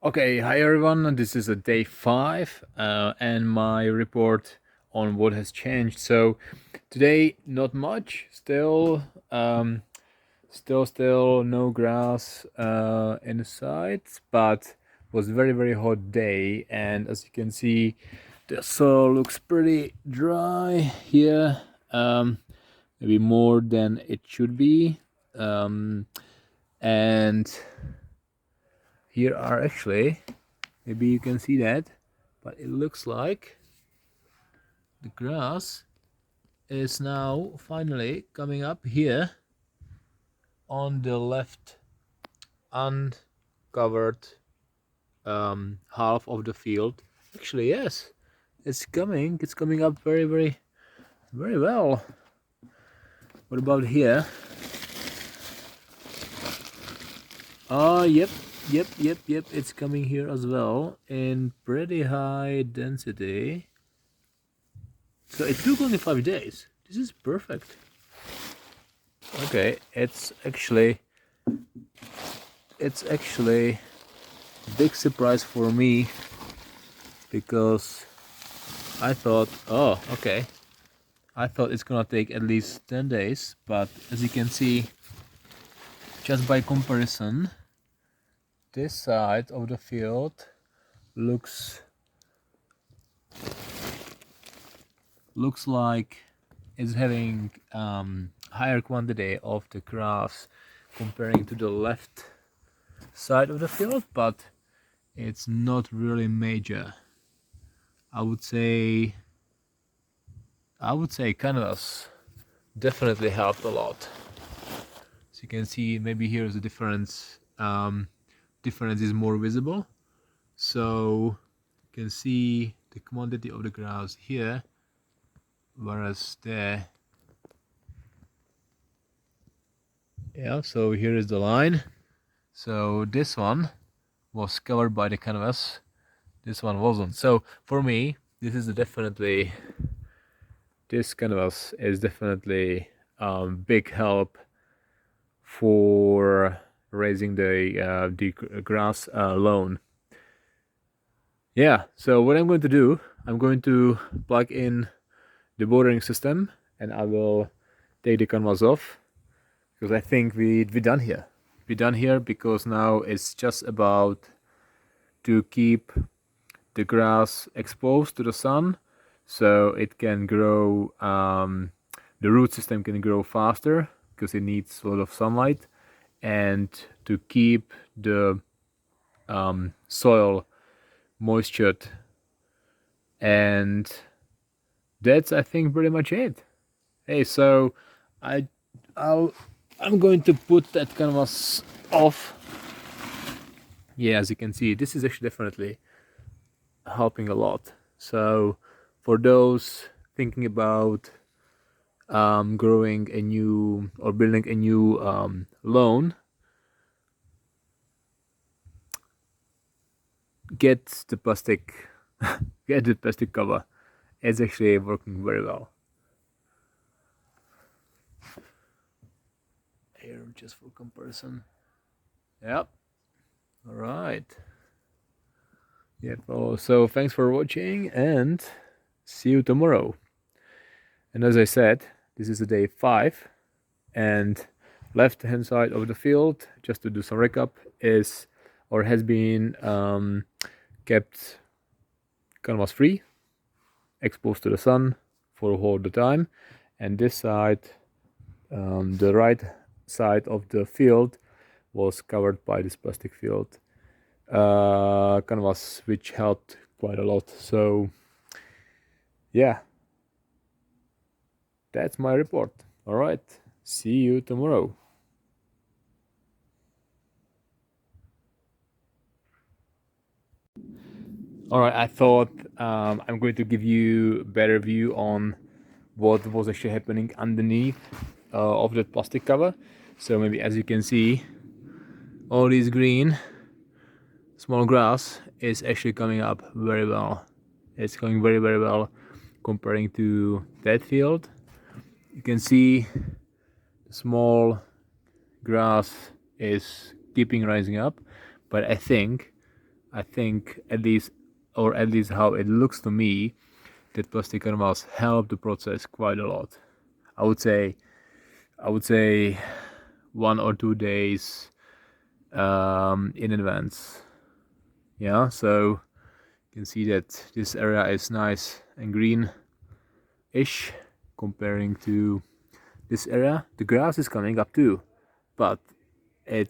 Okay, hi everyone. This is a day 5 and my report on what has changed. So today, not much. Still no grass in the sides, but was very hot day. And as you can see, the soil looks pretty dry here. Maybe more than it should be. And here are actually, maybe you can see that, but it looks like the grass is now finally coming up here on the left uncovered half of the field. Actually, yes, it's coming up very well. What about here? Yep, it's coming here as well in pretty high density. So it took only 5 days. This is perfect. Okay, it's actually big surprise for me because I thought it's gonna take at least 10 days, but as you can see, just by comparison, this side of the field looks like it's having higher quantity of the grass comparing to the left side of the field, but it's not really major. I would say canvas definitely helped a lot. As you can see, maybe here's the difference. Difference is more visible, so you can see the quantity of the grass here, whereas there, yeah. So here is the line. So this one was covered by the canvas. This one wasn't. So for me, this canvas is definitely big help for raising the grass lawn. Yeah, so what I'm going to do, I'm going to plug in the bordering system and I will take the canvas off because I think we're done here. We're done here because now it's just about to keep the grass exposed to the sun so it can grow, the root system can grow faster because it needs a lot of sunlight, and to keep the soil moistured. And that's, I think, pretty much it. Hey, so I, I'm going to put that canvas off. Yeah, as you can see, this is actually definitely helping a lot. So for those thinking about growing a new or building a new lawn, get the plastic get the plastic cover. It's actually working very well. Here, just for comparison. Yep. All right. Yep. Oh, so thanks for watching and see you tomorrow. And as I said, this is a day 5, and left hand side of the field, just to do some recap, is or has been kept canvas free, exposed to the sun for all the time, and this side, the right side of the field, was covered by this plastic field canvas, which helped quite a lot. So yeah, that's my report. All right, see you tomorrow. All right, I thought I'm going to give you a better view on what was actually happening underneath of that plastic cover. So maybe, as you can see, all this green small grass is actually coming up very well. It's going very well comparing to that field. You can see the small grass is keeping rising up, but I think I think at least how it looks to me, that plastic canvas help the process quite a lot. I would say 1 or 2 days in advance. Yeah, so you can see that this area is nice and green-ish comparing to this area. The grass is coming up too, but